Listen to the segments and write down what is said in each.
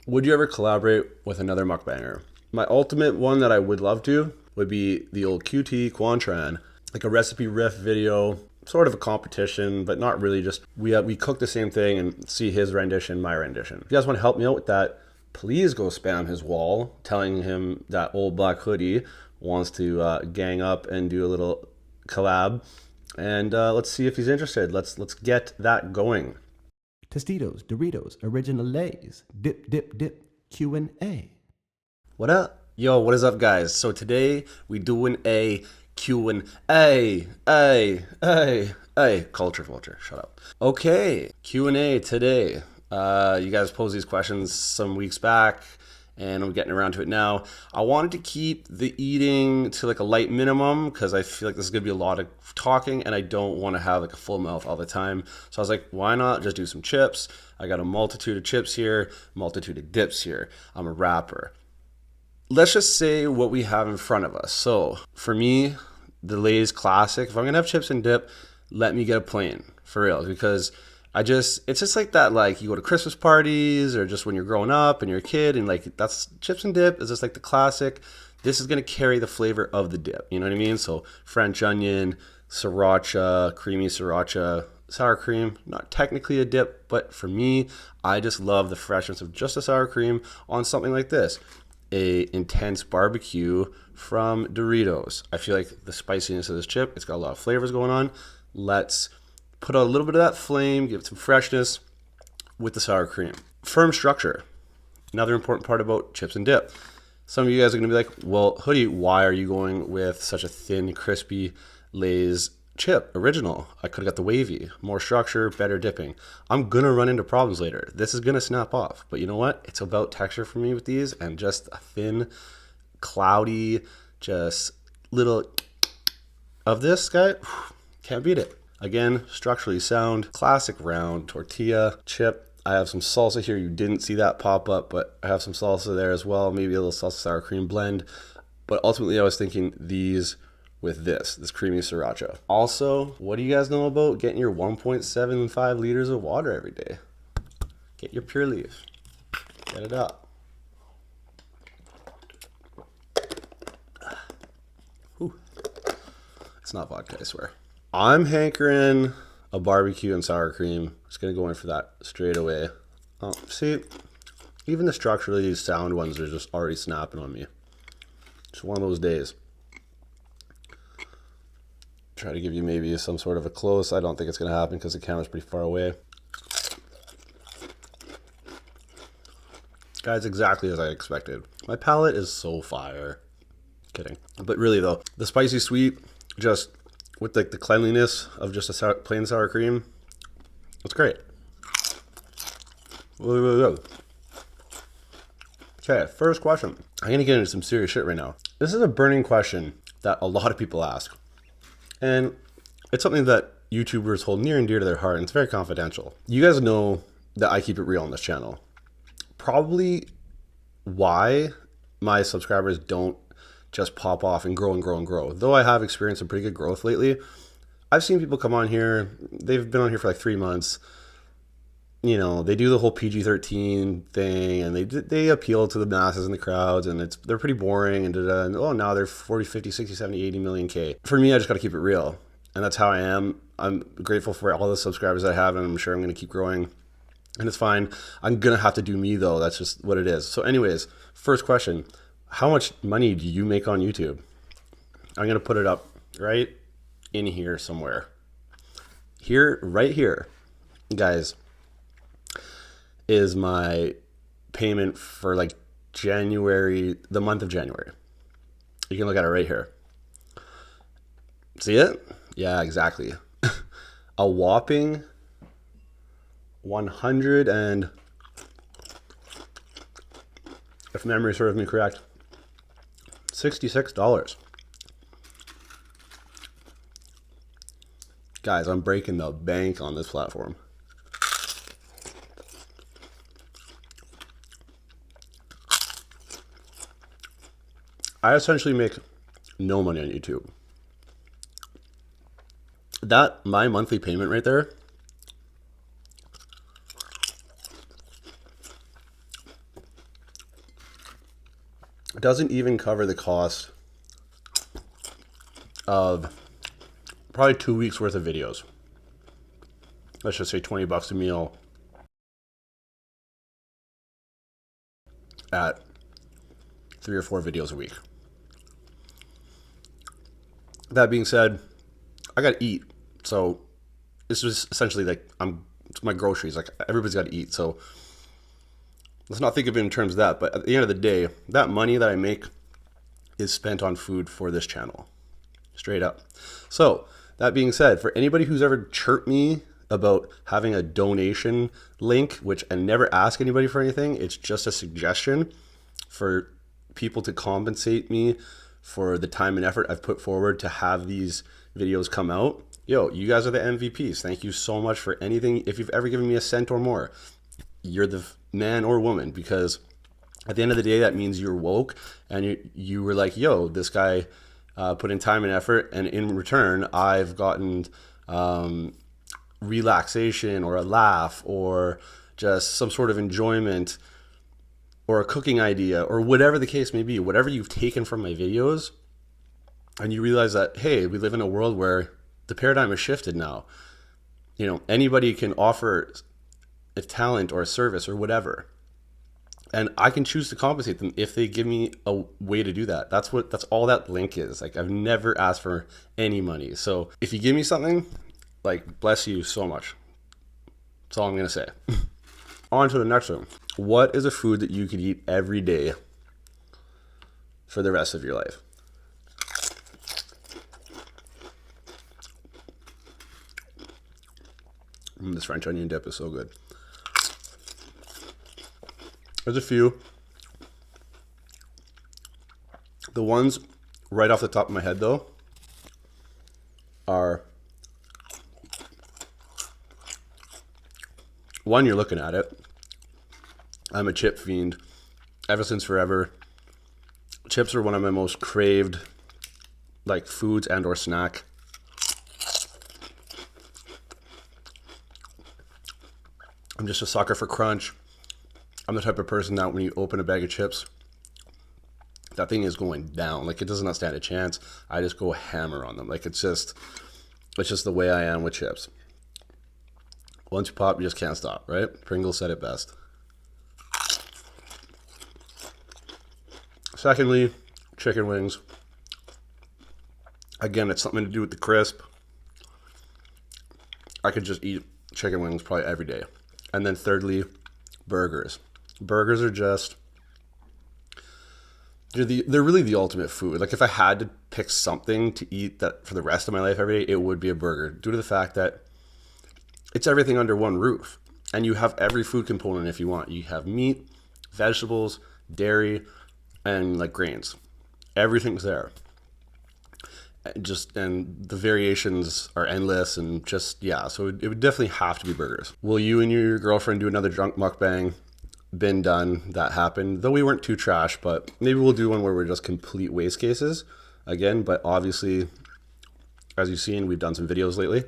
Would you ever collaborate with another mukbanger? My ultimate one that I would love to would be the old QT Quantran, like a recipe riff video, sort of a competition, but not really. Just we cook the same thing and see his rendition, my rendition. If you guys want to help me out with that, please go spam his wall, telling him that old black hoodie wants to gang up and do a little collab, and let's see if he's interested. Let's get that going. Tostitos, Doritos, Original Lays, Dip, Dip, Dip, Q&A. What up? Yo, what is up, guys? So today we doing a Q&A. Culture vulture, shut up. Okay, Q&A today. You guys posed these questions some weeks back, and I'm getting around to it now. I wanted to keep the eating to like a light minimum because I feel like this is gonna be a lot of talking, and I don't want to have like a full mouth all the time. So I was like, why not just do some chips? I got a multitude of chips here, multitude of dips here. I'm a rapper. Let's just say what we have in front of us. So for me, the Lay's classic. If I'm gonna have chips and dip, let me get a plain for real, because it's just like that, like you go to Christmas parties or just when you're growing up and you're a kid, and like that's chips and dip is just like the classic. This is gonna carry the flavor of the dip, you know what I mean? So French onion, sriracha, creamy sriracha, sour cream, not technically a dip, but for me, I just love the freshness of just a sour cream on something like this. A intense barbecue from Doritos. I feel like the spiciness of this chip, it's got a lot of flavors going on. Let's put a little bit of that flame, give it some freshness with the sour cream. Firm structure. Another important part about chips and dip. Some of you guys are gonna be like, well, Hoodie, why are you going with such a thin, crispy Lay's chip original? I could have got the wavy, more structure, better dipping. I'm gonna run into problems later. This is gonna snap off, but you know what? It's about texture for me with these, and just a thin, cloudy, just little of this guy, can't beat it. Again, structurally sound, classic round tortilla chip. I have some salsa here. You didn't see that pop up, but I have some salsa there as well. Maybe a little salsa sour cream blend. But ultimately, I was thinking these with this creamy sriracha. Also, what do you guys know about getting your 1.75 liters of water every day? Get your Pure Leaf. Get it up. Whew. It's not vodka, I swear. I'm hankering a barbecue and sour cream. Just gonna go in for that straight away. Oh, see, even the structurally sound ones are just already snapping on me. Just one of those days. Try to give you maybe some sort of a close. I don't think it's gonna happen because the camera's pretty far away. Guys, exactly as I expected. My palate is so fire. Kidding. But really though, the spicy sweet, just with like the cleanliness of just a plain sour cream, it's great. Okay, first question. I'm gonna get into some serious shit right now. This is a burning question that a lot of people ask, and it's something that YouTubers hold near and dear to their heart, and it's very confidential. You guys know that I keep it real on this channel. Probably why my subscribers don't just pop off and grow and grow and grow. Though I have experienced some pretty good growth lately, I've seen people come on here, they've been on here for like 3 months. You know, they do the whole PG-13 thing, and they appeal to the masses and the crowds, and they're pretty boring, and oh, now they're 40, 50, 60, 70, 80 million K. For me, I just got to keep it real, and that's how I am. I'm grateful for all the subscribers I have, and I'm sure I'm going to keep growing, and it's fine. I'm going to have to do me, though. That's just what it is. So anyways, first question. How much money do you make on YouTube? I'm going to put it up right in here somewhere. Here, right here, guys, is my payment for like January, the month of January. You can look at it right here. See it? Yeah, exactly. A whopping 100 and, if memory serves me correct, $66. Guys, I'm breaking the bank on this platform. I essentially make no money on YouTube. That, my monthly payment right there, doesn't even cover the cost of probably 2 weeks worth of videos. Let's just say $20 a meal at 3 or 4 videos a week. That being said, I gotta eat. So this was essentially like it's my groceries. Like everybody's gotta eat. So let's not think of it in terms of that. But at the end of the day, that money that I make is spent on food for this channel. Straight up. So that being said, for anybody who's ever chirped me about having a donation link, which I never ask anybody for anything, it's just a suggestion for people to compensate me for the time and effort I've put forward to have these videos come out. Yo, you guys are the MVPs. Thank you so much for anything. If you've ever given me a cent or more, you're the man or woman, because at the end of the day, that means you're woke and you were like, yo, this guy put in time and effort, and in return, I've gotten relaxation or a laugh or just some sort of enjoyment or a cooking idea or whatever the case may be, whatever you've taken from my videos, and you realize that, hey, we live in a world where the paradigm has shifted now. You know, anybody can offer a talent or a service or whatever. And I can choose to compensate them if they give me a way to do that. That's all that link is. Like, I've never asked for any money. So if you give me something, like, bless you so much. That's all I'm going to say. On to the next one. What is a food that you could eat every day for the rest of your life? This French onion dip is so good. There's a few. The ones right off the top of my head, though, are one, you're looking at it. I'm a chip fiend ever since forever. Chips are one of my most craved, like, foods and or snack. I'm just a sucker for crunch. I'm the type of person that when you open a bag of chips, that thing is going down. Like, it does not stand a chance. I just go hammer on them. Like, it's just the way I am with chips. Once you pop, you just can't stop, right? Pringles said it best. Secondly, chicken wings. Again, it's something to do with the crisp. I could just eat chicken wings probably every day. And then thirdly, burgers. Burgers are just, they're really the ultimate food. Like, if I had to pick something to eat that for the rest of my life every day, it would be a burger, due to the fact that it's everything under one roof. And you have every food component if you want. You have meat, vegetables, dairy, and like grains. Everything's there. And the variations are endless, and just, yeah, so it would definitely have to be burgers. Will you and your girlfriend do another drunk mukbang? Been done. That happened, though we weren't too trash, but maybe we'll do one where we're just complete waste cases again. But obviously, as you've seen, we've done some videos lately.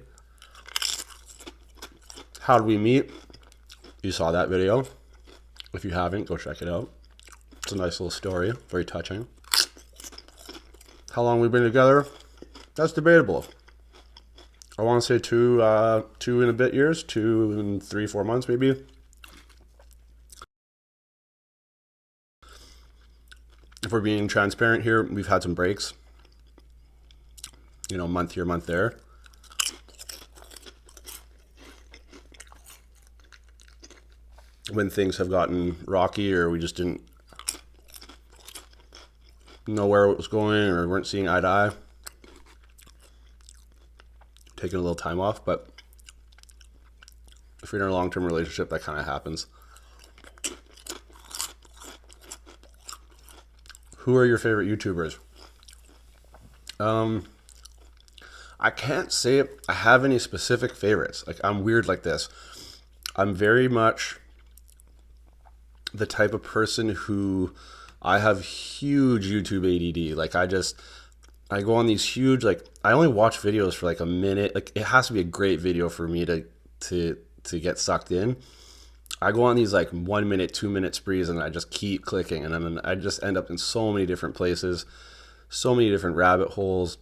How did we meet? You saw that video. If you haven't, go check it out. It's a nice little story, very touching. How long we've been together? That's debatable. I want to say two and a bit years, 2 and 3-4 months maybe. If we're being transparent here, we've had some breaks. You know, month here, month there. When things have gotten rocky, or we just didn't know where it was going, or weren't seeing eye to eye. Taking a little time off, but if you're in a long-term relationship, that kind of happens. Who are your favorite YouTubers? I can't say I have any specific favorites. Like, I'm weird like this. I'm very much the type of person who, I have huge YouTube ADD. Like, I go on these huge, like, I only watch videos for like a minute. Like, it has to be a great video for me to get sucked in. I go on these like 1 minute, 2 minute sprees, and I just keep clicking, and then I just end up in so many different places, so many different rabbit holes.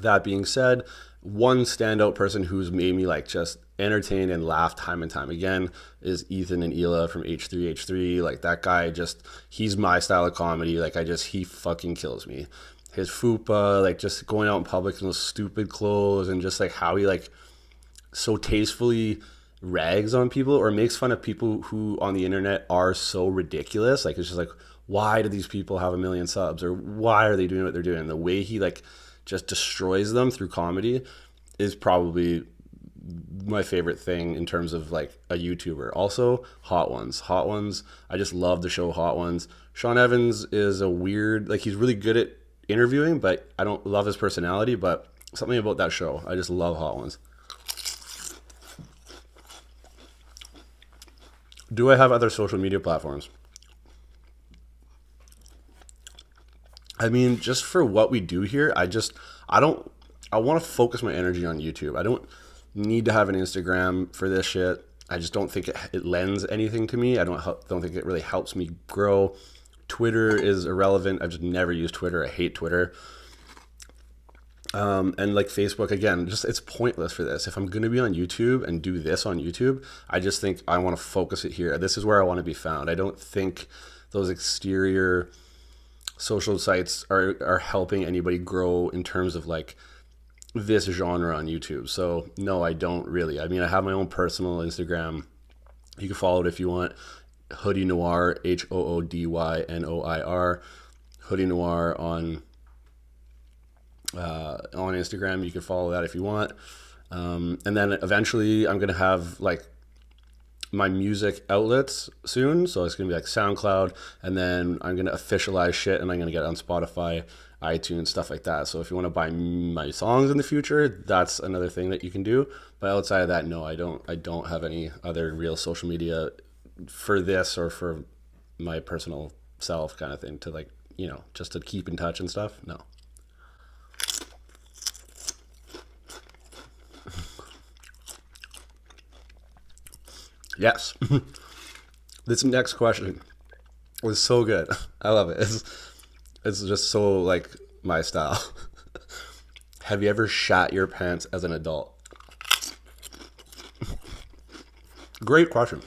That being said, one standout person who's made me like just entertain and laugh time and time again is Ethan and Ela from H3H3. Like that guy just, he's my style of comedy. Like he fucking kills me. His fupa, like just going out in public in those stupid clothes, and just like how he like so tastefully rags on people or makes fun of people who on the internet are so ridiculous. Like it's just like, why do these people have 1 million subs, or why are they doing what they're doing? The way he like just destroys them through comedy is probably my favorite thing in terms of like a YouTuber. Also, Hot Ones. Hot Ones. I just love the show Hot Ones. Sean Evans is a weird, like he's really good at interviewing, but I don't love his personality. But something about that show, I just love Hot Ones. Do I have other social media platforms? I mean, just for what we do here, I don't, I want to focus my energy on YouTube. I don't need to have an Instagram for this shit. I just don't think it lends anything to me. Don't think it really helps me grow. Twitter is irrelevant. I've just never used Twitter. I hate Twitter. And like Facebook, again, just it's pointless for this. If I'm going to be on YouTube and do this on YouTube, I just think I want to focus it here. This is where I want to be found. I don't think those exterior social sites are helping anybody grow in terms of like this genre on YouTube. So no, I don't really. I mean, I have my own personal Instagram. You can follow it if you want. Hoody Noir, HOODYNOIR. Hoody Noir on Instagram. You can follow that if you want. And then eventually I'm going to have like my music outlets soon. So it's going to be like SoundCloud, and then I'm going to officialize shit, and I'm going to get it on Spotify, iTunes, stuff like that. So if you want to buy my songs in the future, that's another thing that you can do. But outside of that, no, I don't have any other real social media for this or for my personal self kind of thing to like, just to keep in touch and stuff. No. Yes. This next question was so good. I love it. It's just so like my style. Have you ever shat your pants as an adult? Great question.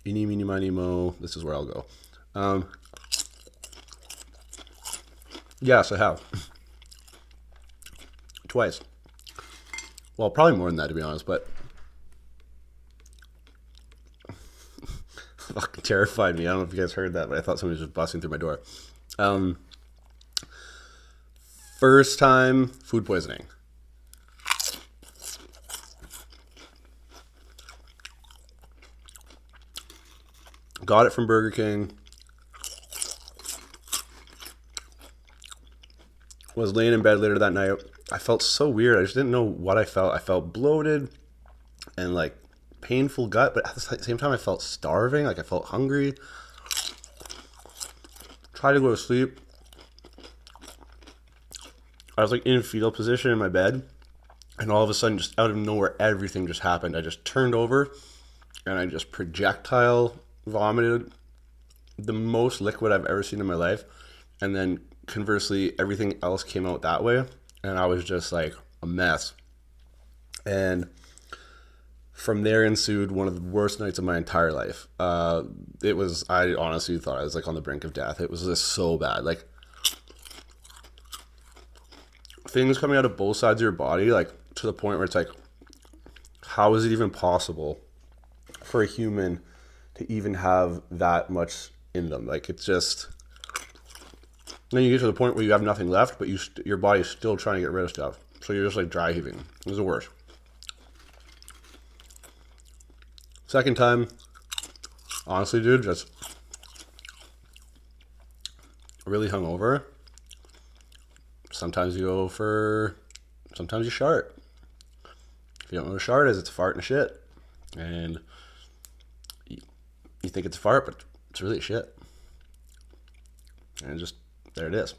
Eeny, meeny, miny, mo. This is where I'll go. Yes, I have. Twice. Well, probably more than that, to be honest, but fucking terrified me. I don't know if you guys heard that, but I thought somebody was just busting through my door. First time, food poisoning. Got it from Burger King. Was laying in bed later that night. I felt so weird. I just didn't know what I felt. I felt bloated and like painful gut, but at the same time I felt starving. Like I felt hungry. Tried to go to sleep. I was like in a fetal position in my bed, and all of a sudden, just out of nowhere, everything just happened. I just turned over, and I just projectile vomited the most liquid I've ever seen in my life. And then conversely, everything else came out that way. And I was just like a mess. And from there ensued one of the worst nights of my entire life. I honestly thought I was like on the brink of death. It was just so bad. Like things coming out of both sides of your body, like to the point where it's like, how is it even possible for a human to even have that much in them? Like it's just, then you get to the point where you have nothing left, but your body's still trying to get rid of stuff. So you're just like dry heaving. It was the worst. Second time, honestly, dude, just really hungover. Sometimes you shart. If you don't know what a shart is, it's a fart and a shit. And you think it's a fart, but it's really a shit. And just, there it is.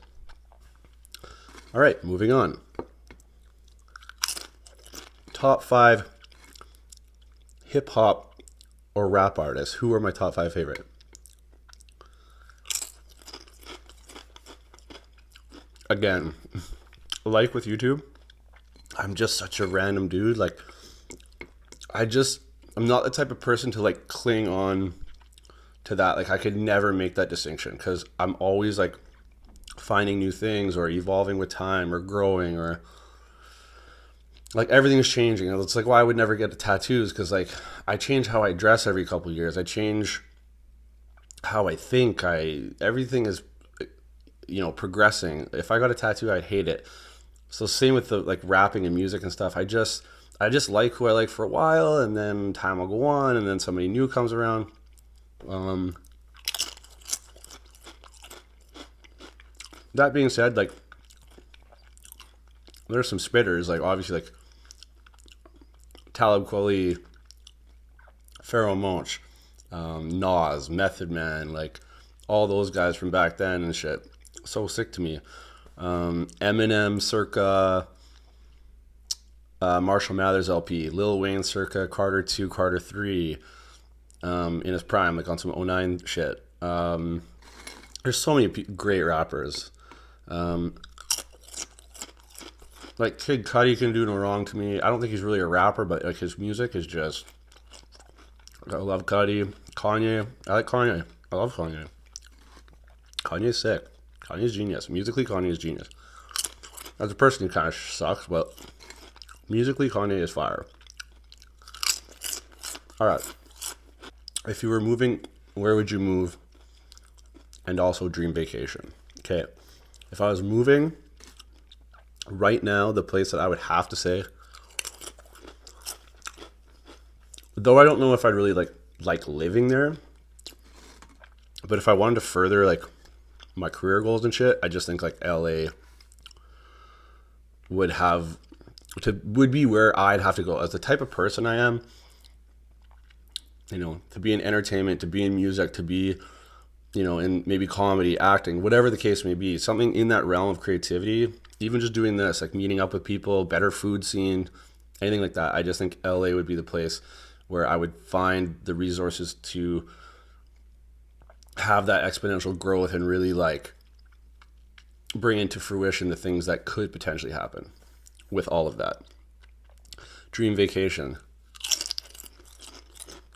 All right, moving on. top 5 hip hop or rap artists. Who are my top 5 favorite? Again, like with YouTube, I'm just such a random dude. Like, I'm not the type of person to like cling on to that. Like, I could never make that distinction because I'm always like finding new things or evolving with time or growing, or like everything is changing. It's like why I would never get tattoos, because like I change how I dress every couple of years. I change how I think. Everything is progressing. If I got a tattoo, I'd hate it. So same with the like rapping and music and stuff. I just like who I like for a while, and then time will go on, and then somebody new comes around. That being said, like there's some spitters, like obviously like Talib Kweli, Pharaoh Monch, Nas, Method Man, like all those guys from back then and shit. So sick to me. Eminem circa Marshall Mathers LP, Lil Wayne circa Carter 2, Carter 3, in his prime, like on some '09 shit. There's so many great rappers. Like Kid Cudi can do no wrong to me. I don't think he's really a rapper, but like his music is just. I love Cudi. Kanye. I like Kanye. I love Kanye. Kanye's sick. Kanye's genius. Musically, Kanye's genius. As a person, he kind of sucks, but musically, Kanye is fire. All right. If you were moving, where would you move? And also dream vacation. Okay. If I was moving, right now, the place that I would have to say, though I don't know if I'd really like living there, but if I wanted to further like my career goals and shit, I just think like LA would be where I'd have to go. As the type of person I am, to be in entertainment, to be in music, to be, in maybe comedy, acting, whatever the case may be, something in that realm of creativity, even just doing this, like meeting up with people, better food scene, anything like that. I just think LA would be the place where I would find the resources to have that exponential growth and really like bring into fruition the things that could potentially happen with all of that. Dream vacation.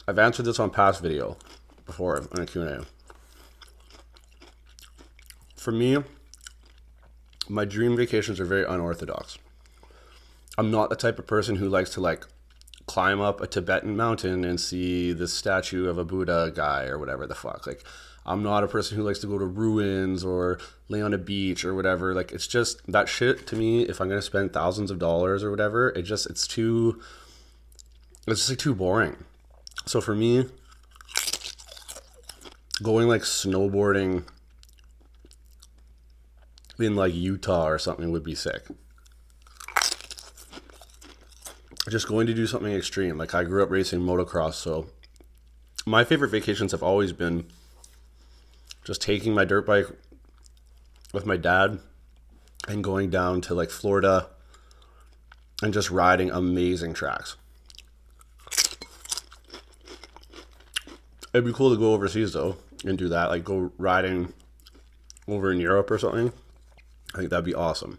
I've answered this on past video before in a Q&A. For me, my dream vacations are very unorthodox. I'm not the type of person who likes to like climb up a Tibetan mountain and see the statue of a Buddha guy or whatever the fuck. Like, I'm not a person who likes to go to ruins or lay on a beach or whatever. Like, it's just that shit to me. If I'm going to spend thousands of dollars or whatever, it's just like too boring. So for me, going like snowboarding in like Utah or something would be sick. Just going to do something extreme. Like, I grew up racing motocross, so my favorite vacations have always been just taking my dirt bike with my dad and going down to like Florida and just riding amazing tracks. It'd be cool to go overseas though and do that, like go riding over in Europe or something. I think that'd be awesome.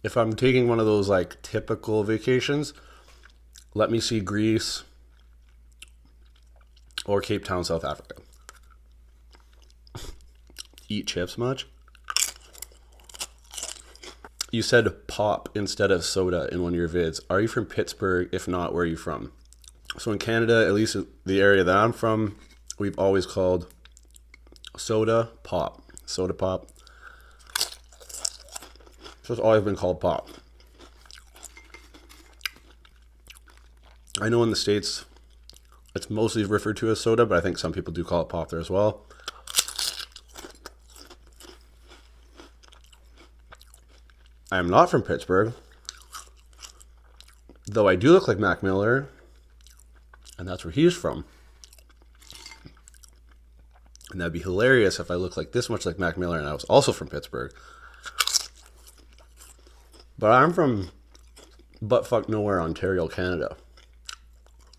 If I'm taking one of those like typical vacations, let me see Greece or Cape Town, South Africa. Eat chips much? You said pop instead of soda in one of your vids. Are you from Pittsburgh? If not, where are you from? So in Canada, at least the area that I'm from, we've always called soda pop. Soda pop. So it's always been called pop. I know in the States, it's mostly referred to as soda, but I think some people do call it pop there as well. I am not from Pittsburgh, though I do look like Mac Miller, and that's where he's from. And that'd be hilarious if I looked like this much like Mac Miller and I was also from Pittsburgh. But I'm from Buttfuck Nowhere, Ontario, Canada.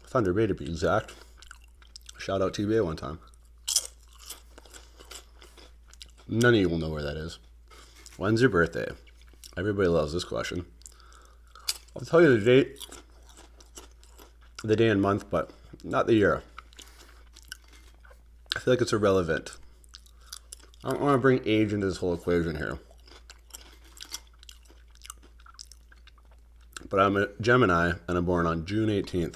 Thunder Bay to be exact. Shout out TBA one time. None of you will know where that is. When's your birthday? Everybody loves this question. I'll tell you the day and month, but not the year. I feel like it's irrelevant. I don't want to bring age into this whole equation here. But I'm a Gemini, and I'm born on June 18th.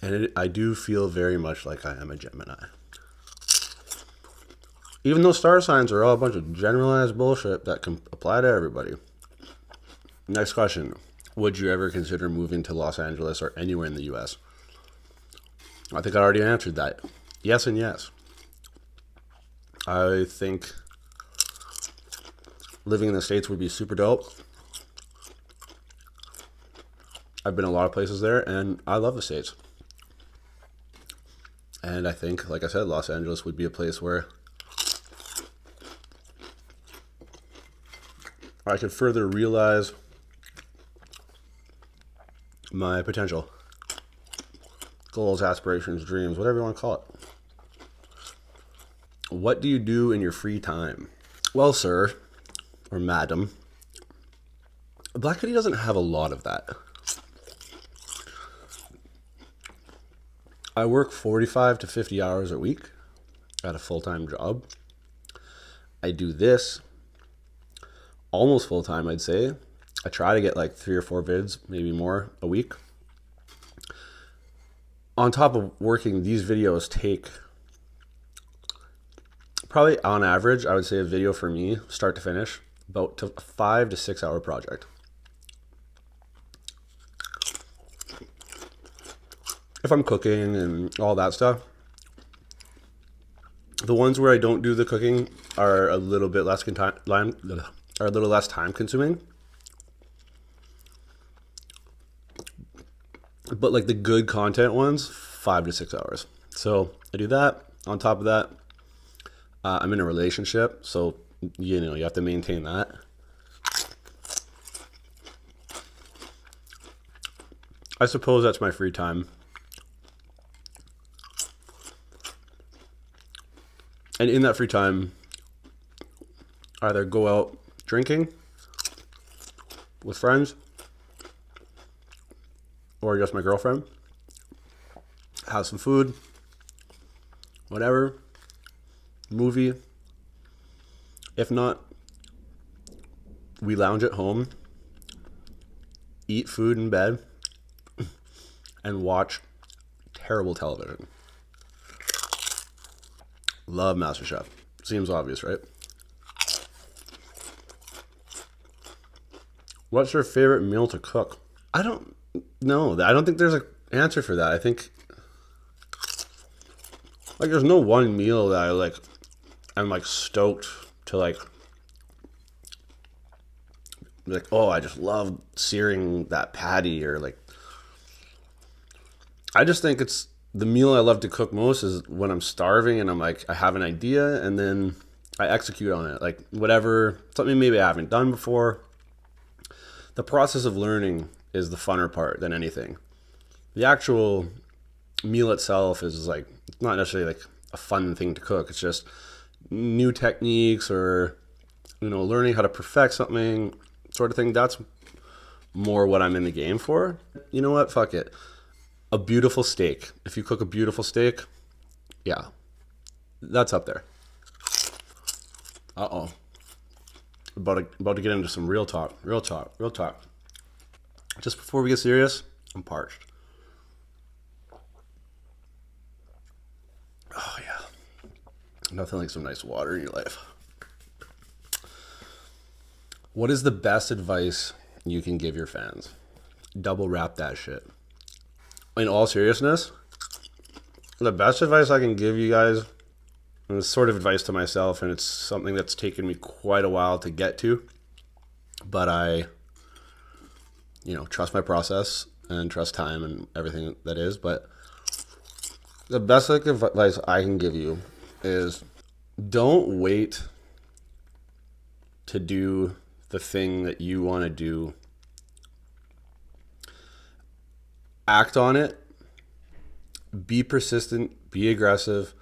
And I do feel very much like I am a Gemini. Even though star signs are all a bunch of generalized bullshit that can apply to everybody. Next question. Would you ever consider moving to Los Angeles or anywhere in the U.S.? I think I already answered that. Yes and yes. I think living in the States would be super dope. I've been a lot of places there, and I love the States. And I think, like I said, Los Angeles would be a place where I could further realize my potential. Goals, aspirations, dreams, whatever you want to call it. What do you do in your free time? Well, sir, or madam, Black Hoodie doesn't have a lot of that. I work 45 to 50 hours a week at a full-time job. I do this almost full-time, I'd say. I try to get like 3 or 4 vids, maybe more, a week. On top of working, these videos take probably on average, I would say a video for me, start to finish, about a 5 to 6 hour project. If I'm cooking and all that stuff. The ones where I don't do the cooking are a little bit less time consuming. But like the good content ones, 5 to 6 hours. So I do that. On top of that, I'm in a relationship, so you have to maintain that. I suppose that's my free time. And in that free time, either go out drinking with friends or just my girlfriend, have some food, whatever, movie. If not, we lounge at home, eat food in bed, and watch terrible television. Love MasterChef. Seems obvious, right? What's your favorite meal to cook? I don't know. I don't think there's an answer for that. I think like there's no one meal that I'm like stoked to like oh, I just love searing that patty, or like I just think it's the meal I love to cook most is when I'm starving and I'm like, I have an idea and then I execute on it. Like whatever, something maybe I haven't done before. The process of learning is the funner part than anything. The actual meal itself is like, it's not necessarily like a fun thing to cook. It's just new techniques or, learning how to perfect something sort of thing. That's more what I'm in the game for. You know what? Fuck it. A beautiful steak. If you cook a beautiful steak, yeah, that's up there. Uh-oh. About to get into some real talk. Just before we get serious, I'm parched. Oh, yeah. Nothing like some nice water in your life. What is the best advice you can give your fans? Double wrap that shit. In all seriousness, the best advice I can give you guys, and it's sort of advice to myself, and it's something that's taken me quite a while to get to, but I, trust my process and trust time and everything that is. But the best advice I can give you is don't wait to do the thing that you want to do, act on it, be persistent, be aggressive,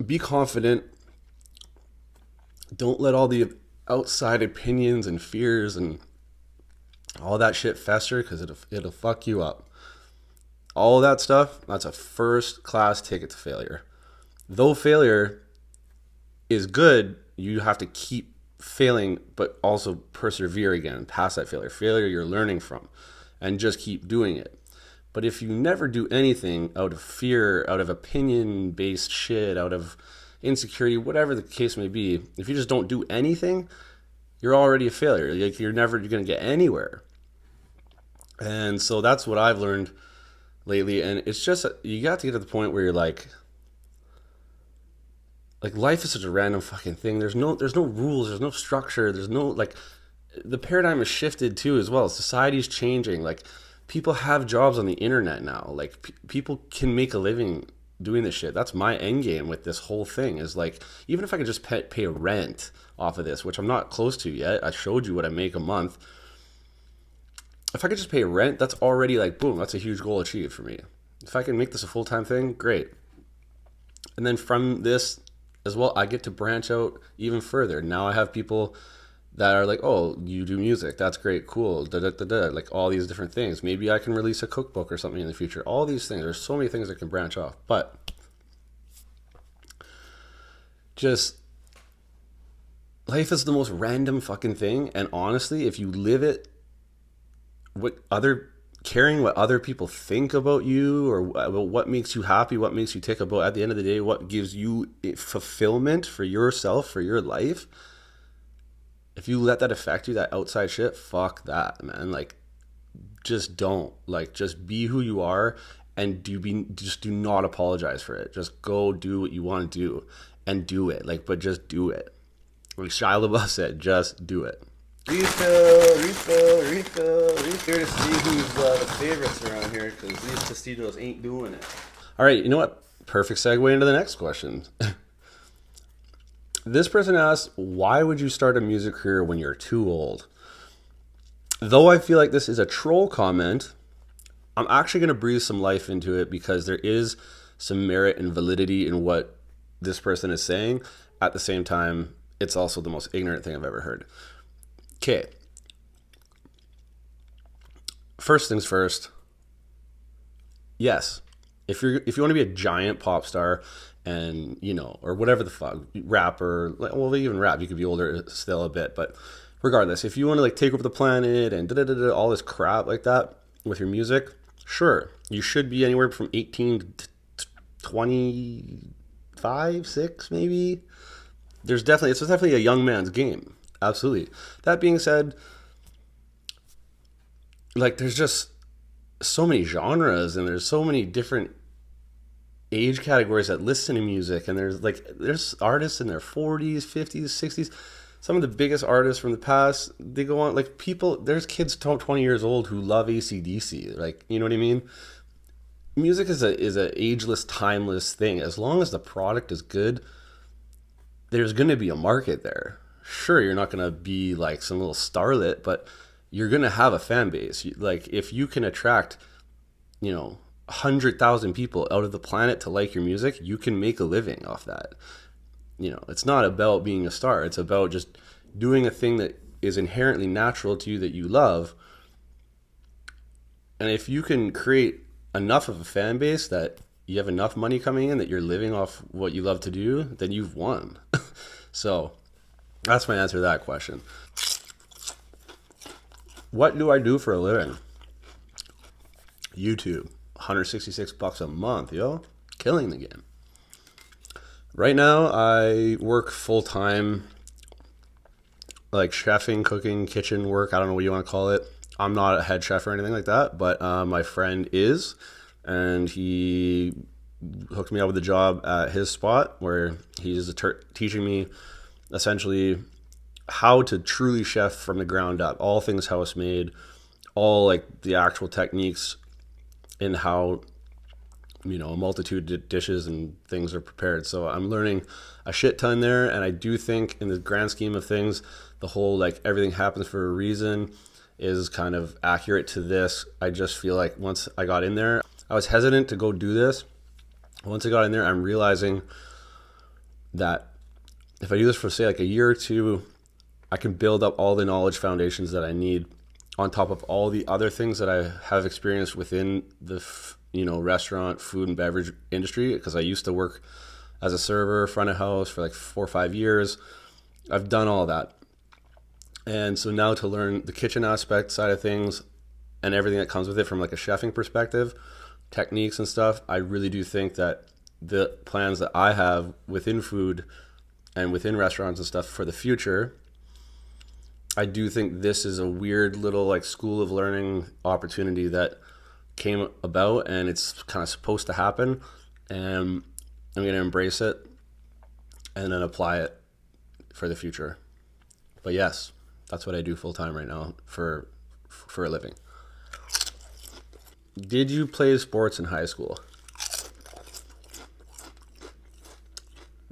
be confident. Don't let all the outside opinions and fears and all that shit fester, because it'll fuck you up. All of that stuff, that's a first class ticket to failure. Though failure is good, you have to keep failing, but also persevere again past that failure. Failure you're learning from, and just keep doing it. But if you never do anything out of fear, out of opinion based shit, out of insecurity, whatever the case may be, if you just don't do anything, you're already a failure. Like, you're never going to get anywhere. And so that's what I've learned lately. And it's just, you got to get to the point where you're like life is such a random fucking thing. There's no rules, there's no structure, there's no, like, the paradigm has shifted too as well. Society's changing. Like, people have jobs on the internet now. Like, people can make a living doing this shit. That's my end game with this whole thing, is like, even if I could just pay rent off of this, which I'm not close to yet. I showed you what I make a month. If I could just pay rent, that's already like, boom, that's a huge goal achieved for me. If I can make this a full-time thing, great. And then from this as well, I get to branch out even further. Now I have people that are like, oh, you do music, that's great, cool, da da da da, like all these different things. Maybe I can release a cookbook or something in the future. All these things, there's so many things that can branch off. But just, life is the most random fucking thing. And honestly, if you live it, caring what other people think about you, or what makes you happy, what makes you tick, about at the end of the day, what gives you fulfillment for yourself, for your life, if you let that affect you, that outside shit, fuck that, man. Like, just don't. Like, just be who you are, and just do not apologize for it. Just go do what you want to do, and do it. Like, but just do it. Like Shia LaBeouf said, just do it. Refill. Here to see who's the favorites around here, because these Tostitos ain't doing it. All right, you know what? Perfect segue into the next question. This person asks, why would you start a music career when you're too old? Though I feel like this is a troll comment, I'm actually going to breathe some life into it, because there is some merit and validity in what this person is saying. At the same time, it's also the most ignorant thing I've ever heard. Okay. First things first. Yes. If you want to be a giant pop star, and, you know, or whatever the fuck, rapper, well, even rap, you could be older still a bit, but regardless, if you want to like take over the planet and all this crap like that with your music, sure, you should be anywhere from 18 to 25, 6 maybe. It's definitely a young man's game. Absolutely. That being said, like, there's just so many genres, and there's so many different age categories that listen to music, and there's artists in their 40s, 50s, 60s. Some of the biggest artists from the past, they go on, like, there's kids 20 years old who love AC/DC. Like, you know what I mean? Music is a ageless, timeless thing. As long as the product is good, there's going to be a market there. Sure, you're not going to be like some little starlet, but you're going to have a fan base. Like, if you can attract, 100,000 people out of the planet to like your music, you can make a living off that. It's not about being a star. It's about just doing a thing that is inherently natural to you, that you love. And if you can create enough of a fan base that you have enough money coming in that you're living off what you love to do, then you've won. So that's my answer to that question. What do I do for a living? YouTube. $166 a month, yo. Killing the game. Right now, I work full-time, like chefing, cooking, kitchen work. I don't know what you want to call it. I'm not a head chef or anything like that, but my friend is, and he hooked me up with a job at his spot where he's teaching me essentially how to truly chef from the ground up. All things house made, all like the actual techniques in how a multitude of dishes and things are prepared. So I'm learning a shit ton there. And I do think in the grand scheme of things, the whole like everything happens for a reason is kind of accurate to this. I just feel like once I got in there, I was hesitant to go do this. Once I got in there, I'm realizing that if I do this for say like a year or two, I can build up all the knowledge foundations that I need on top of all the other things that I have experienced within the restaurant, food and beverage industry, because I used to work as a server, front of house for like 4 or 5 years. I've done all that. And so now to learn the kitchen aspect side of things and everything that comes with it from like a chefing perspective, techniques and stuff, I really do think that the plans that I have within food and within restaurants and stuff for the future, I do think this is a weird little like school of learning opportunity that came about, and it's kind of supposed to happen, and I'm going to embrace it and then apply it for the future. But yes, that's what I do full time right now for a living. Did you play sports in high school?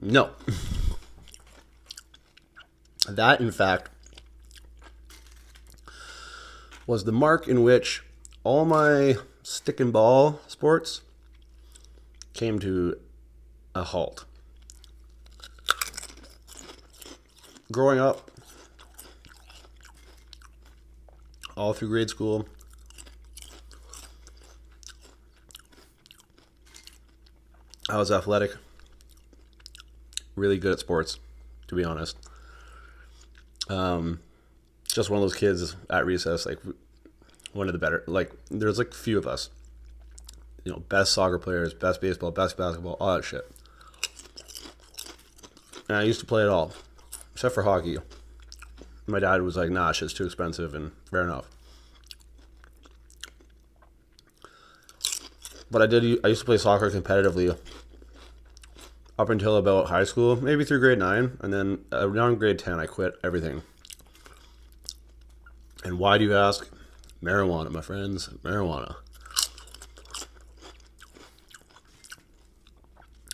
No. That, in fact, was the mark in which all my stick and ball sports came to a halt. Growing up, all through grade school, I was athletic, really good at sports, to be honest. Just one of those kids at recess, like one of the better, like there's like a few of us, best soccer players, best baseball, best basketball, all that shit. And I used to play it all, except for hockey. My dad was like, nah, shit's too expensive, and fair enough. But I used to play soccer competitively up until about high school, maybe through grade 9, and then around grade 10, I quit everything. And why do you ask? Marijuana, my friends, marijuana.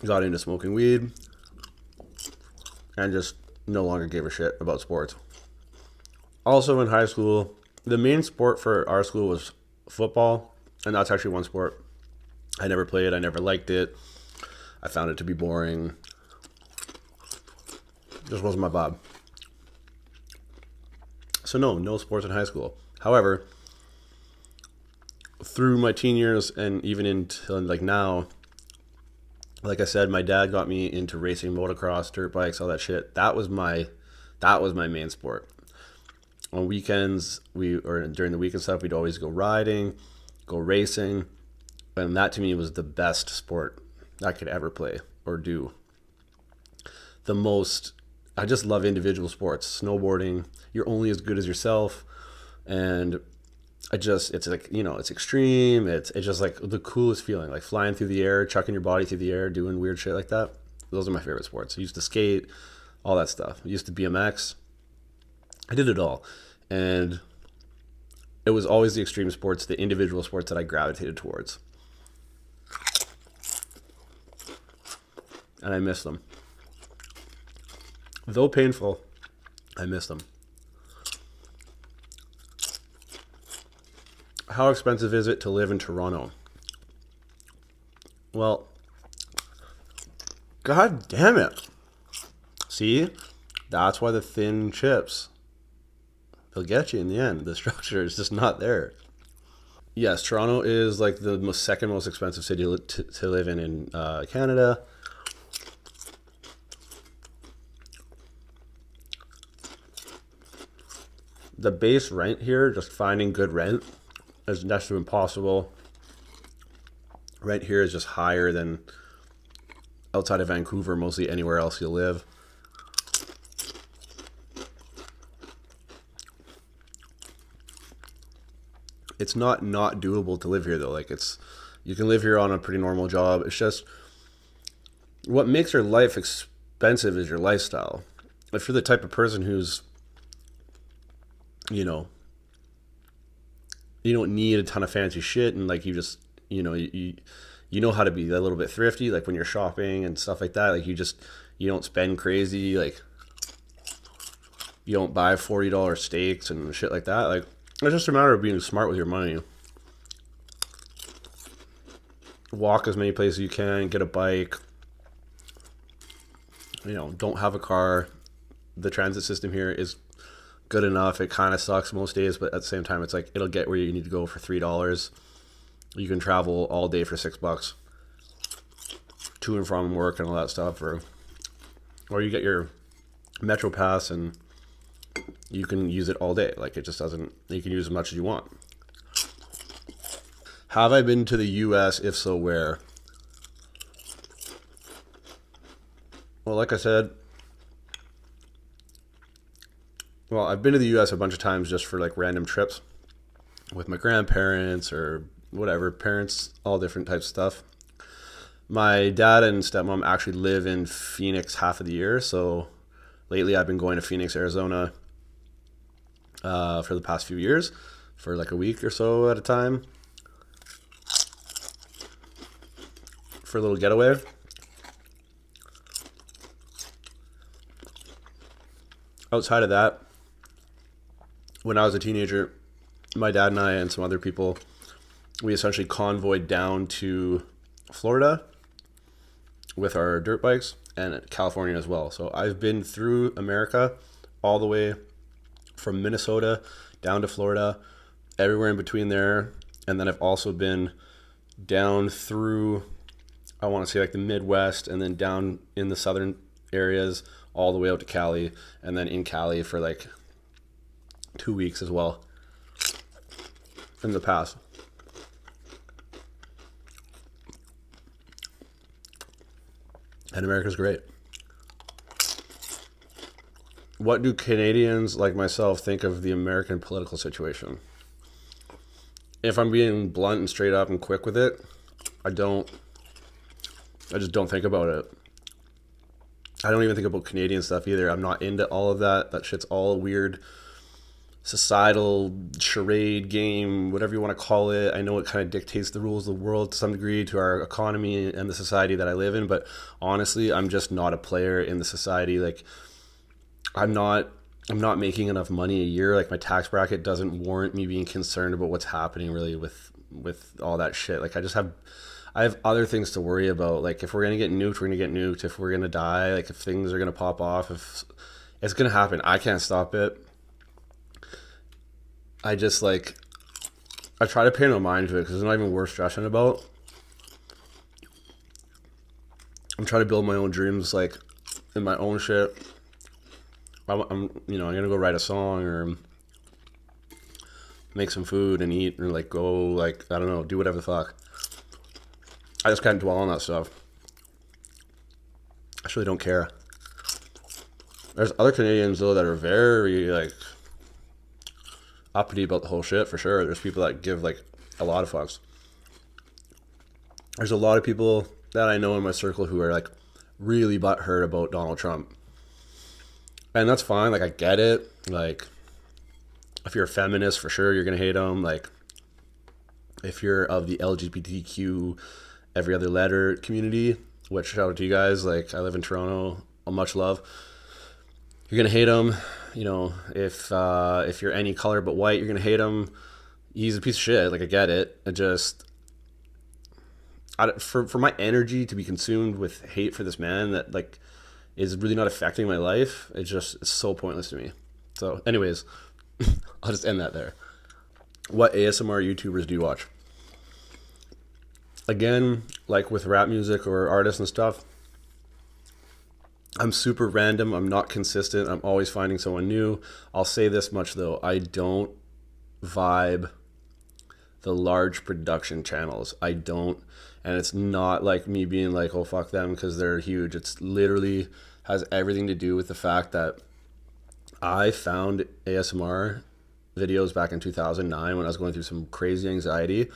Got into smoking weed and just no longer gave a shit about sports. Also in high school, the main sport for our school was football, and that's actually one sport I never played. I never liked it. I found it to be boring. Just wasn't my vibe. So no sports in high school. However, through my teen years and even until like now, like I said, my dad got me into racing, motocross, dirt bikes, all that shit. That was my main sport. On weekends, or during the weekend stuff, we'd always go riding, go racing, and that to me was the best sport I could ever play or do. I just love individual sports. Snowboarding, you're only as good as yourself, and it's like, it's extreme. It's just like the coolest feeling, like flying through the air, chucking your body through the air, doing weird shit like that. Those are my favorite sports. I used to skate, all that stuff. I used to BMX. I did it all. And it was always the extreme sports, the individual sports that I gravitated towards. And I miss them. Though painful, I miss them. How expensive is it to live in Toronto? Well, god damn it. See? That's why the thin chips, they'll get you in the end. The structure is just not there. Yes, Toronto is like the second most expensive city to live in Canada. The base rent here, just finding good rent, is next to impossible. Rent here is just higher than outside of Vancouver, mostly anywhere else you live. It's not doable to live here though. Like you can live here on a pretty normal job. It's just what makes your life expensive is your lifestyle. If you're the type of person who's, you don't need a ton of fancy shit, and like you just, you you know how to be a little bit thrifty, like when you're shopping and stuff like that. Like you don't spend crazy. Like you don't buy $40 steaks and shit like that. Like it's just a matter of being smart with your money. Walk as many places as you can. Get a bike. Don't have a car. The transit system here is good enough. It kind of sucks most days, but at the same time, it's like it'll get where you need to go for $3. You can travel all day for $6 to and from work and all that stuff, or you get your Metro Pass and you can use it all day. Like it just doesn't. You can use as much as you want. Have I been to the U.S.? If so, where? Well, like I said, I've been to the U.S. a bunch of times just for like random trips with my grandparents or whatever, parents, all different types of stuff. My dad and stepmom actually live in Phoenix half of the year, so lately I've been going to Phoenix, Arizona for the past few years for like a week or so at a time for a little getaway. Outside of that, when I was a teenager, my dad and I and some other people, we essentially convoyed down to Florida with our dirt bikes and California as well. So I've been through America all the way from Minnesota down to Florida, everywhere in between there. And then I've also been down through, I want to say like the Midwest and then down in the southern areas all the way out to Cali, and then in Cali for like 2 weeks as well in the past. And America's great. What do Canadians like myself think of the American political situation? If I'm being blunt and straight up and quick with it, I just don't think about it. I don't even think about Canadian stuff either. I'm not into all of that. That shit's all weird societal charade game, whatever you want to call it. I know it kind of dictates the rules of the world to some degree, to our economy and the society that I live in, but honestly, I'm just not a player in the society. Like I'm not making enough money a year. Like my tax bracket doesn't warrant me being concerned about what's happening really with all that shit. Like I have other things to worry about. Like if we're gonna get nuked, we're gonna get nuked. If we're gonna die, like if things are gonna pop off, if it's gonna happen, I can't stop it. I just like I try to pay no mind to it because it's not even worth stressing about. I'm trying to build my own dreams, like in my own shit. I'm gonna go write a song or make some food and eat and like go like I don't know, do whatever the fuck. I just can't dwell on that stuff. I really don't care. There's other Canadians though that are very like uppity about the whole shit for sure. There's people that give like a lot of fucks. There's a lot of people that I know in my circle who are like really butthurt about Donald Trump. And that's fine. Like I get it. Like if you're a feminist, for sure you're gonna hate him. Like if you're of the LGBTQ every other letter community, which shout out to you guys. Like I live in Toronto, much love. You're gonna hate him. If you're any color but white, you're gonna hate him. He's a piece of shit. Like I get it. For my energy to be consumed with hate for this man that like is really not affecting my life, it's so pointless to me. So, anyways, I'll just end that there. What ASMR YouTubers do you watch? Again, like with rap music or artists and stuff, I'm super random. I'm not consistent. I'm always finding someone new. I'll say this much though. I don't vibe the large production channels. I don't. And it's not like me being like, oh, fuck them because they're huge. It's literally has everything to do with the fact that I found ASMR videos back in 2009 when I was going through some crazy anxiety.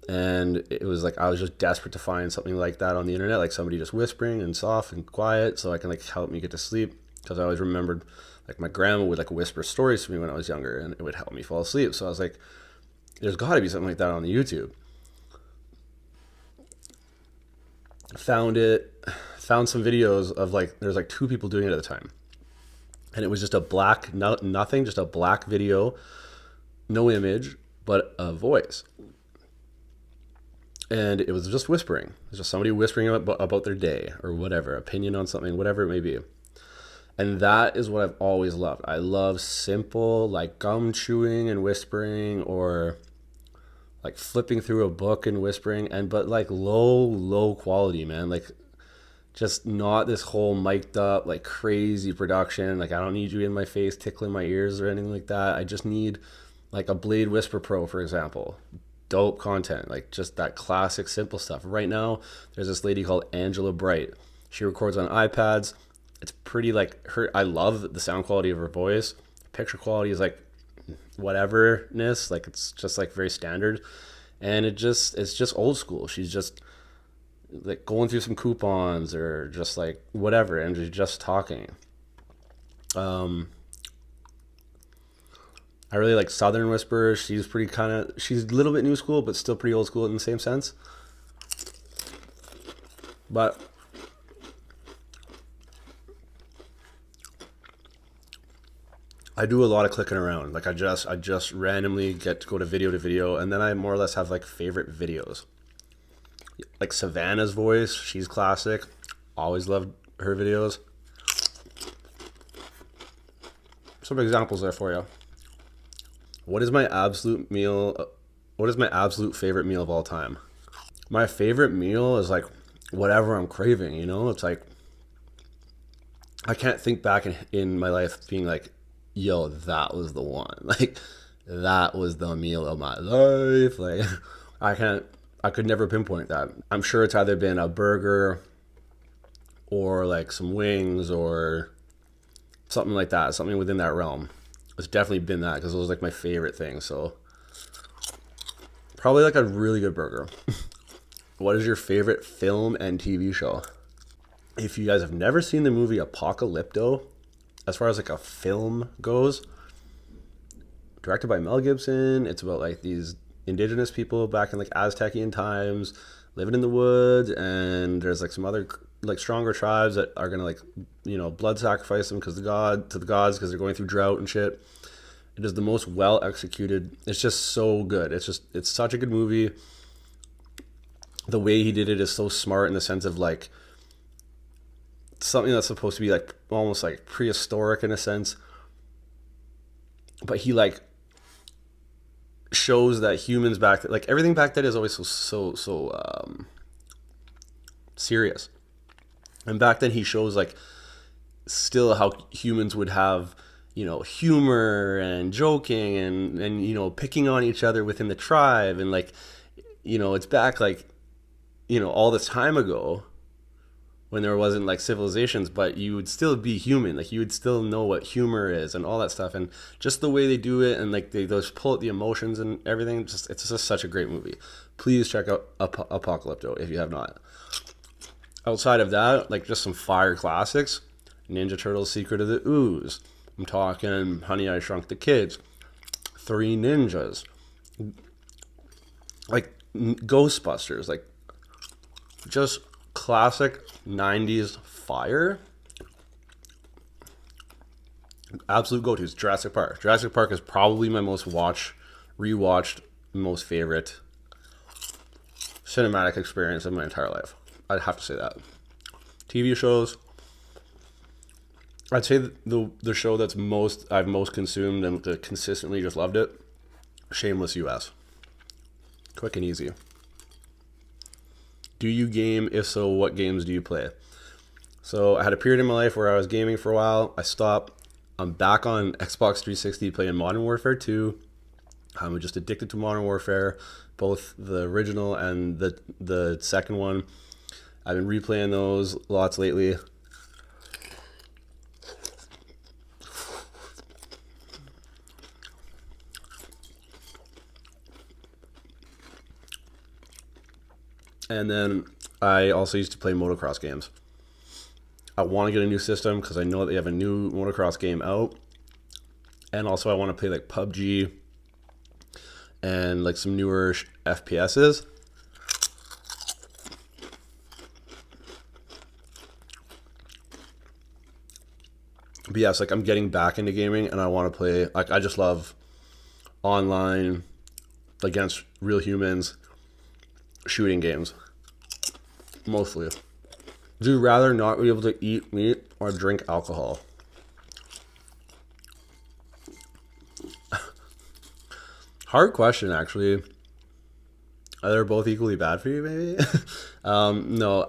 And it was like I was just desperate to find something like that on the internet, like somebody just whispering and soft and quiet so I can like help me get to sleep. Because I always remembered like my grandma would like whisper stories to me when I was younger and it would help me fall asleep. So I was like, there's got to be something like that on the YouTube. found found some videos of like there's like two people doing it at the time, and it was just a black nothing, just a black video, no image, but a voice, and it was just whispering. It was just somebody whispering about their day or whatever, opinion on something, whatever it may be. And that is what I've always loved. I love simple, like gum chewing and whispering, or like flipping through a book and whispering, and but like low quality, man. Like just not this whole mic'd up, like crazy production. Like I don't need you in my face, tickling my ears or anything like that. I just need like a Blade Whisper Pro, for example. Dope content, like just that classic simple stuff. Right now, there's this lady called Angela Bright. She records on iPads. It's pretty like her. I love the sound quality of her voice. Picture quality is like whateverness. Like it's just like very standard, and it's just old school. She's just like going through some coupons or just like whatever, and she's just talking. Um, I really like Southern Whisper. She's pretty she's a little bit new school, but still pretty old school in the same sense. But I do a lot of clicking around. Like I just randomly get to go to video, and then I more or less have like favorite videos. Like Savannah's voice, she's classic. Always loved her videos. Some examples there for you. What is my absolute meal? What is my absolute favorite meal of all time? My favorite meal is like whatever I'm craving, you know? It's like I can't think back in my life being like, yo, that was the one. Like that was the meal of my life. Like I could never pinpoint that. I'm sure it's either been a burger or like some wings or something like that, something within that realm. It's definitely been that because it was like my favorite thing. So probably like a really good burger. What is your favorite film and TV show? If you guys have never seen the movie Apocalypto, as far as like a film goes, directed by Mel Gibson, it's about like these indigenous people back in like Aztecian times living in the woods, and there's like some other like stronger tribes that are gonna like, you know, blood sacrifice them because the gods because they're going through drought and shit. It is the most well executed. It's just so good. It's such a good movie. The way he did it is so smart in the sense of like something that's supposed to be like almost like prehistoric in a sense, but he like shows that humans back like everything back then is always so serious, and back then he shows like still how humans would have, you know, humor and joking and you know, picking on each other within the tribe, and like, you know, it's back like, you know, all this time ago when there wasn't like civilizations, but you would still be human. Like you would still know what humor is and all that stuff, and just the way they do it, and like they just pull out the emotions and everything. Just it's just such a great movie. Please check out Apocalypto if you have not. Outside of that, like just some fire classics: Ninja Turtles: Secret of the Ooze. I'm talking Honey, I Shrunk the Kids, Three Ninjas, like Ghostbusters, like just classic 90s fire. Absolute go-tos. Jurassic Park. Jurassic Park is probably my most rewatched, most favorite cinematic experience of my entire life. I'd have to say that. TV shows. I'd say the show that's I've most consumed and consistently just loved it. Shameless US. Quick and easy. Do you game? If so, what games do you play? So I had a period in my life where I was gaming for a while. I stopped. I'm back on Xbox 360 playing Modern Warfare 2. I'm just addicted to Modern Warfare, both the original and the second one. I've been replaying those lots lately. And then I also used to play motocross games. I want to get a new system because I know that they have a new motocross game out. And also I want to play like PUBG and like some newer FPSs. But yes, like I'm getting back into gaming and I want to play. Like I just love online against real humans shooting games mostly. Do you rather not be able to eat meat or drink alcohol? Hard question, actually. They're both equally bad for you, maybe? No,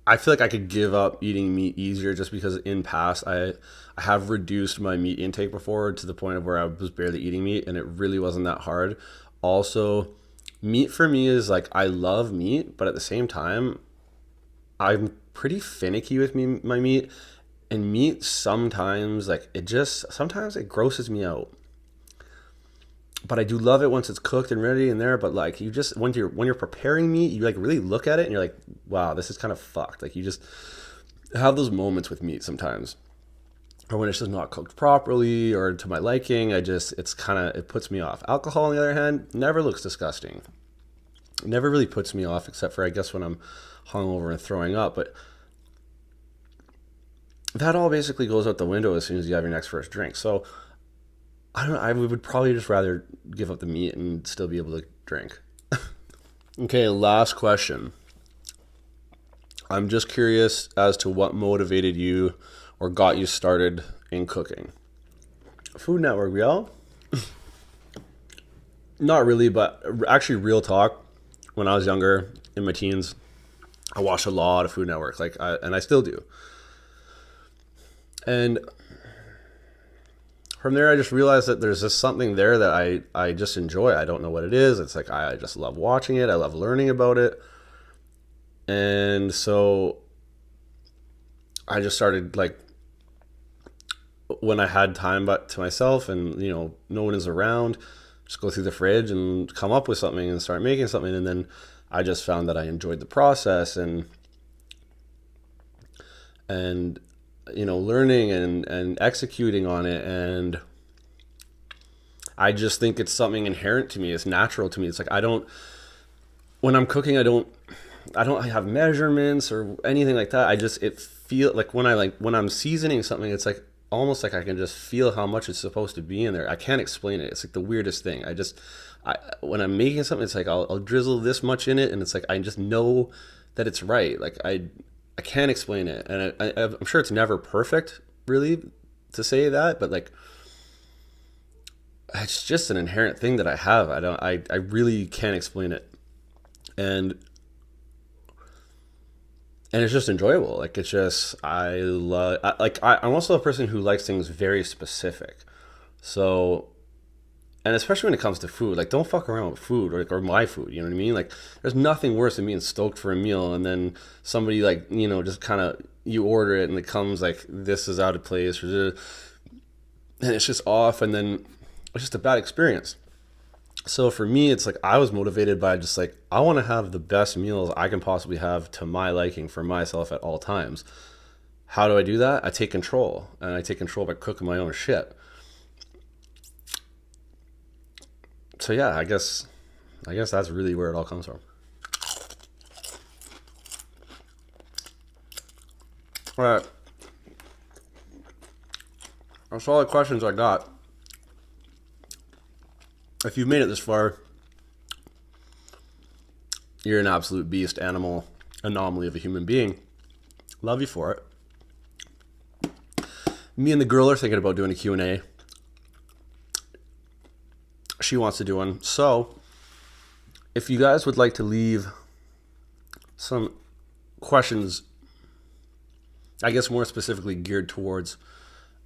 I feel like I could give up eating meat easier just because in past I have reduced my meat intake before to the point of where I was barely eating meat and it really wasn't that hard. Also, meat for me is like I love meat, but at the same time, I'm pretty finicky with my meat, and meat sometimes like it just sometimes it grosses me out. But I do love it once it's cooked and ready in there. But like you just when you're preparing meat, you like really look at it and you're like, wow, this is kind of fucked. Like you just have those moments with meat sometimes, or when it's just not cooked properly or to my liking. It's kind of it puts me off. Alcohol on the other hand never looks disgusting. It never really puts me off except for I guess when I'm hungover and throwing up. But that all basically goes out the window as soon as you have your next first drink. So I don't know. I would probably just rather give up the meat and still be able to drink. Okay, last question. I'm just curious as to what motivated you or got you started in cooking. Food Network, y'all? Not really, but actually, real talk. When I was younger, in my teens, I watched a lot of Food Network, and I still do. And from there, I just realized that there's just something there that I just enjoy. I don't know what it is. It's like I just love watching it. I love learning about it. And so I just started like when I had time but to myself and no one is around, just go through the fridge and come up with something and start making something. And then I just found that I enjoyed the process and learning and executing on it. And I just think it's something inherent to me. It's natural to me. It's like when I'm cooking, I don't have measurements or anything like that. It feel like when I'm seasoning something, it's like almost like I can just feel how much it's supposed to be in there. I can't explain it. It's like the weirdest thing. When I'm making something, it's like I'll drizzle this much in it, and it's like I just know that it's right. Like I can't explain it, and I'm sure it's never perfect, really, to say that, but like it's just an inherent thing that I have. I really can't explain it, and it's just enjoyable. Like it's just I'm also a person who likes things very specific. So, and especially when it comes to food, like don't fuck around with food or my food. You know what I mean? Like there's nothing worse than being stoked for a meal and then somebody like just kind of you order it and it comes like this is out of place and it's just off and then it's just a bad experience. So for me, it's like I was motivated by just like I want to have the best meals I can possibly have to my liking for myself at all times. How do I do that? I take control, and I take control by cooking my own shit. So yeah, I guess that's really where it all comes from. All right, that's all the questions I got. If you've made it this far, you're an absolute beast, animal, anomaly of a human being. Love you for it. Me and the girl are thinking about doing a Q&A. She wants to do one. So, if you guys would like to leave some questions, I guess more specifically geared towards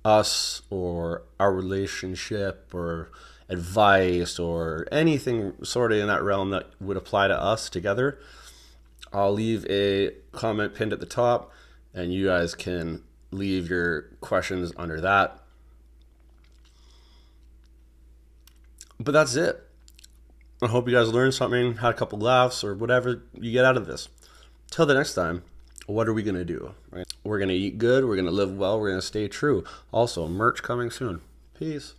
us or our relationship or advice or anything sort of in that realm that would apply to us together, I'll leave a comment pinned at the top and you guys can leave your questions under that. But that's it. I hope you guys learned something, had a couple laughs or whatever you get out of this. Till the next time, what are we going to do? Right? We're going to eat good, we're going to live well, we're going to stay true. Also, merch coming soon. Peace.